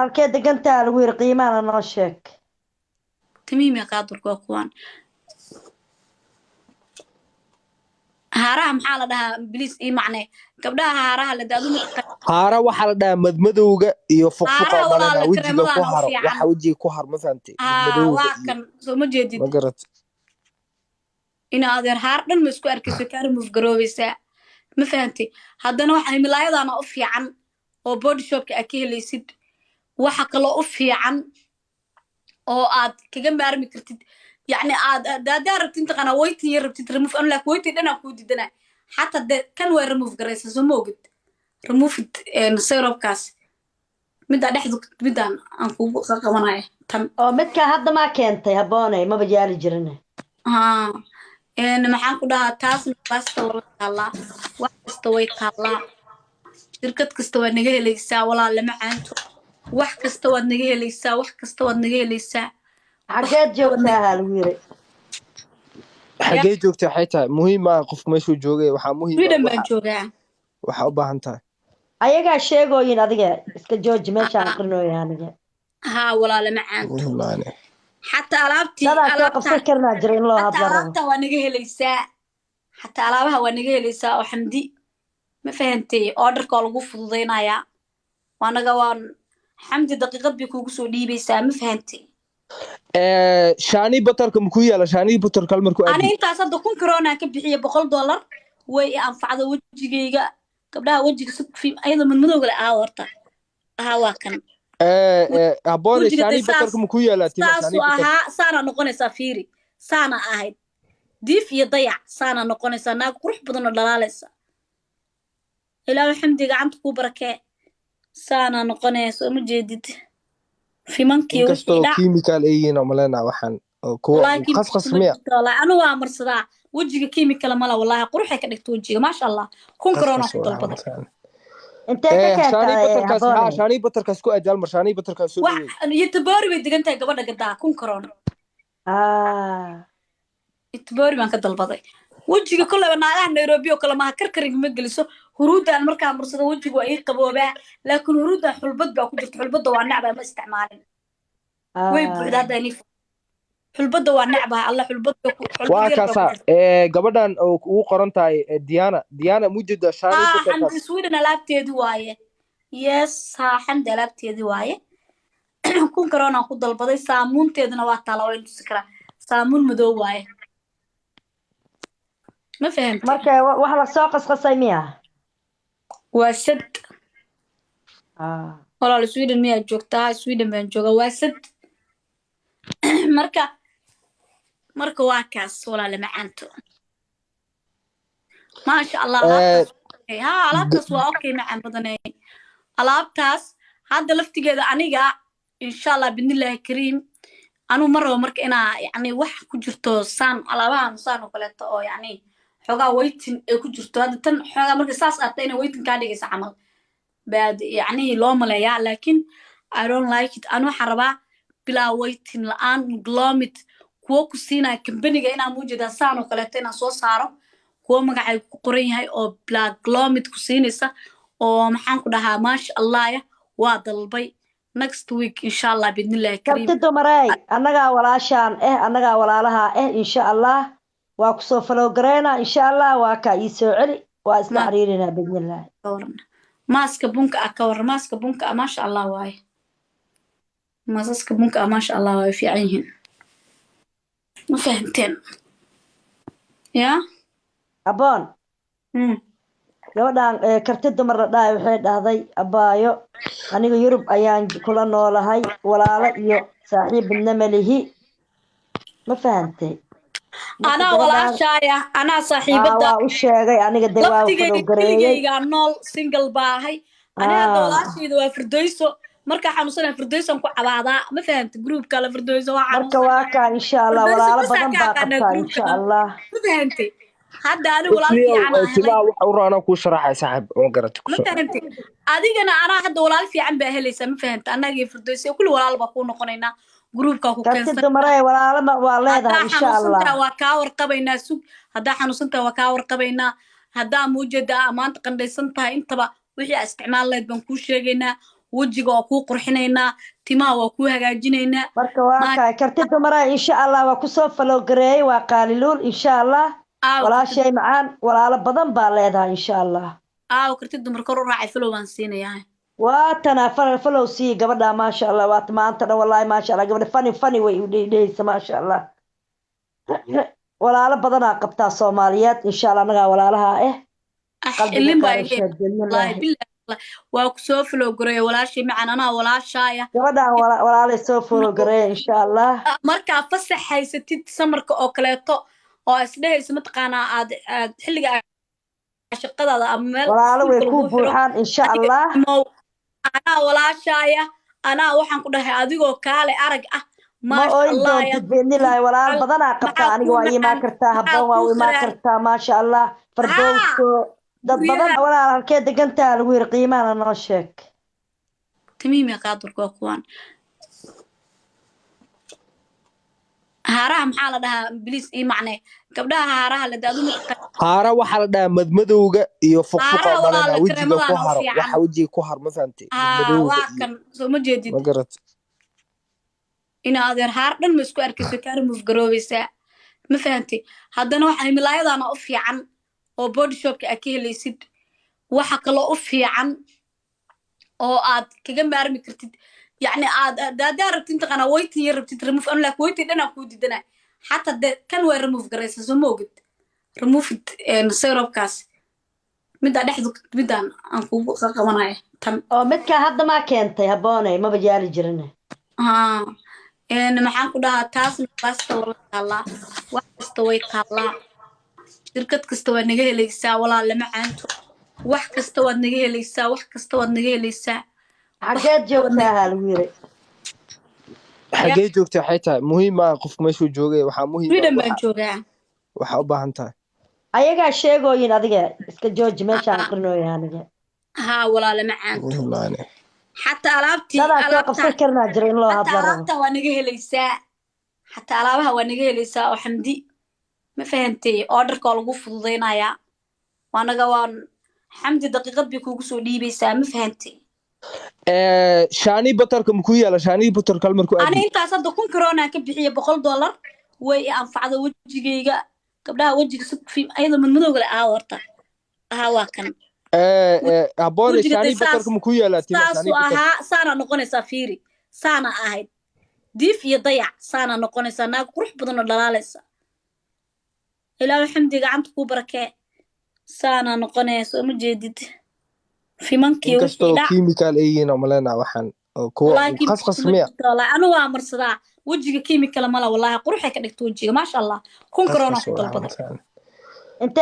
halkee degantaa lagu yiri qiimaana noo sheeg تميمي قادر كوكوان هارها محل ده بليس إيه معناه قبلها هارها اللي دادو متق haara waxa la dhahaa madmadowga iyo fuqfuqa هارها ولا malena على wajiga ku كريمة haro وفي waxa عن wajiga ku har ma fahantay madmadowga iyo واكن سو ما ma جديد garat إن هذا هاردن مسكو أركز كارم في جروبيسا ما فهمتي هذا نوع ملايا أنا أوفي عن أو بودي شوب كأكيه اللي يصير وحق الله أوفي عن أو عاد كجنب أرمي كرتد يعني عاد دا ربت أنت أنا ويتي يربت رموف أنا لك ويتي أنا كودي دنا حتى ده كان وين رموف جريس زموجد رموف نصير بكاس مدة نحذو مدة أنكو قمناي تم oo midka hadda ma keentay haboonay ma bajaali jirne ها إن maxaan ku dhahaa taasna basta loo taala wax kasta way taala shirkad kasta waa naga helaysaa walaal lama caanto wax kasta waad naga helaysaa wax kasta waad naga helaysaa wax xageed kasta waad joogtaa lagu yiri xagee joogtay waxay tahay muhiim ah qofku meeshuu joogay waxa muhiim ah Sweden baan joogaa waxa u baahan tahay ayagaa sheegooyin adiga iska jooji meeshaan aqrinooya aniga ها walaal lama caanto muhiim ah xataa alaabtii dadaa soo qabsan karnaa jira in loo xataa hadla rabo alaabta waa naga helaysaa xataa alaabaha waa naga helaysaa oo xamdi ma fahantay orderka waa lagu fududeynayaa waanaga waan xamdi daqiiqad bay kugu soo dhiibaysaa ma fahantay shaani batarka muku yaala shaani batar kal markuu أنا aadi أنت أصدق كون كورونا كبيحية $100 وأنفع ذا وجهي قبلها وجهي صدق في أيضا من مدوغ الأورطة هواكن haboone وجهي shaani batarka muku yaala tima ساس shaani batar وها سانا نقوني سافيري سانا أهيد ديف يضيع سانا نقوني سانا قروح بدون الدلالة إلا الحمد لله عم تكو بركة سانا نقوني سو مجدد في منكي inkastoo وحي لا chemical ay yihiin oo malena waxaan oo kuwa والله كيميكال khaskhas ما miya جرت والله أنا وامر صداع وجهي كيميكال ملا والله قروحي كدكت وجهي ما شاء الله كون كورونا khaskhas خد waxaan البضل fahmay intee ka shaani keentay batarkaas ha haboonay shaani batarkaas ku aad almar shaani batarkaas soo wax dhaweey يتبوري بيدقنتها قبل قدا كون كورونا يتبوري بان كدلبداي وجهي كله ناغا نيروبي oo kala ma karkarin ma geliso huruudan marka marsado wajigu ay qabooba laakiin huruuda xulbad baa ku jirta xulbada waa nacba ma isticmaalin way buuxdaadani xulbada waa nacba alla xulbada ku xulbad waa yar baa ku kaasa jirta gabadhan oo ugu qoran tahay diana mujida shaani xamdi batarkaas Sweden alaabteedu waaye yes xamdi alaabteedu waaye kun corona ku dalbaday saamuunteeduna waa tala way tusi karaa saamuun madow waaye ما فهمت marka wax la soo qasqasay miya واسد والله السويدن ميا جوجتا السويدن بان جوجا واسد مركا مركا واكاس ولا لما عنتو ما شاء الله لابتاس ها لابتاس اوكي مع بدني لابتاس هذا لفتيجا انيغا ان شاء الله باذن الله كريم انو مره marka ina yani wax ku jirto saan alaabahan saan oo kale oo yani xogaa waiting ay ku jirto hada tan xogaa marka saas aatayna waiting ka dhigaysa camal baad yani loo maleeyaa laakiin I don't like it anu xaraba bila waiting la'aan glomit kuwa ku siinay company-ga ina muujida saan oo kale ina soo saaro kuwa magacay ku qoran yahay oo bila glomit ku siinaysa oo maxaan ku dhahaa maash Allah waa dalbay next week insha Allah bidnillahi kareem karti dumaray annaga walaashaan annaga walaalaha insha Allah waa ku soo follow gareena insha Allah waa ka ii soo celi waa isla xiriirina bidnillahi maaska bunka ka war maaska bunka ma sha Allah waay maaska bunka ma sha Allah waay fiican yihiin ma fahamteen ya aboon gabadhan karti dumar la dhahay waxay dhahday abaayo aniga Yurub ayaan kula noolahay walaalo iyo saaxiib namalihi ma fahantay أنا ولا شاية أنا صاحبة waa u sheegay aniga de waa follow gareeyay نول سينجل باهي أنا هذا ولا شيء ذو فردويسو مركا حنوصلنا فردويسو نكو عبادا ما فهمت جروب كلا فردويسو marka waa ka insha Allah walaalo badan baa qabtaa insha Allah ما فهمتي هذا أنا ولا في عنا timaa waxa u raana ku sharaxay saaxib oo garat ku ما فهمتي أدينا أنا هذا ولا في عن بهليسة ما فهمت أنا جي فردويسو كل ولا بكون نقولنا جروبka ku karti dumaray walaalo waa leedahay insha Allah waa ka warqabaynaa sug hadaa xanuunsantaa waa ka warqabaynaa hadaa muujada amaanta qandaysan tahay intaba wixii isticmaal leed baan ku sheegaynaa wejiga waa kuu qurxinaynaa timaha waa kuu hagaajinaynaa marka waa kaay karti dumara insha Allah waa ku soo follow gareey waa qaaliluul insha Allah walaashay macaan walaalo badan baa leedahay insha Allah karti dumar kor u raacay follow baan siinayaa واتنا فلو سي قبلها ما شاء الله وات ما انت والله ما شاء الله قبل فني ويديس ما شاء الله ولا على بدنا قبطة صوماليات ان شاء الله نغا ولا لها اللي والله بالله وكسوف لو قريه ولا شيء معنا انا ولا شايه قبلها ولا لي سوف لو قريه ان شاء الله marka fasax haysatid samarka oo kaleeto oo isdheeyso mataqaana aad xilliga shaqadaada ama meel walaalo way ku buuxaan in sha Allah أنا ولا شاية أنا وحن كده أديكو كالي أرج ما الله يا بني لا ولا بدنا قبطة أنا جواي ما كرتها بوا ما كرتها ما شاء الله فردوسكو ده بدنا ولا كده جنتها الوير قيمة أنا نشك تميم يا قادر كوكوان هارا محل ده بليس إيه معناه قبلها هارا اللي ده هارا وحال ده مدمدوجا يفوق مالنا وجهك كهر waxa wajigi ku har ma fahamtay waa kan soo ma jeedid ma garat ina adeer haar dhan ma isku arkayso ka remove garoobeysa ma fahamtay haddana waxa milaayadana u fiican oo body shop ka ka helaysid waxa kale u fiican oo aad kaga maarmi kartid يعني دارت انت قنا ويتي ربتي ريموف انا لك ويتي انا كو ديدنا حتى كان وين ريموف غريس سو موجد ريموف سيرب كاس مد دحدو midaan aan kugu qaqabanahay tan oo midka hadda ma keentay haboonay ma bajaali jirnaa maxaan ku dhahaa taas basta wala kala wax kasta way kala shirkad kasta waa naga helaysaa walaal lama caanto wax kasta waad naga helaysaa wax kasta waad naga helaysaa xageed joogtaa halwiire xageed joogtaa xaytaa muhiim ah qofku meeshuu joogay waxa muhiim ah midaan baan joogaa waxa u baahan tahay ayaga sheegooyin adiga iska jooji meeshaan aqrinooyo aniga ha walaal lama caanto حتى alaabtii qabsan karnaa jira in loo hadlo alaabta waa naga helaysaa حتى alaabaha waa naga helaysaa oo xamdi ma fahantay orderka lagu fududeynaya waanaga waan xamdi daqiiqad bi kugu soo dhiibaysaa ma fahantay shaani batarka muku yaala shaani batar kalmar ku ani intaas hadda kun corona ka bixiye $100 way anfacdo wajigayga gabdhaha wajiga si fiim ayada madmadowga la horta waa kan aboon shaani batarka muku yaala shaani batar saana noqonaysa fiiri saana ahayd diif iyo dayac saana noqonaysa naag qurux badan oo dhalaalaysa ilaahay xamdi gacanta ku barakee saana noqonaysa ma jeedid fimankii wixii chemical ayina malena waxaan ku qasqas miya anu waa marsadaa wajiga chemical mala wallahi quruxay ka dhigto wajiga ma sha Allah kun corona ku dalbada inta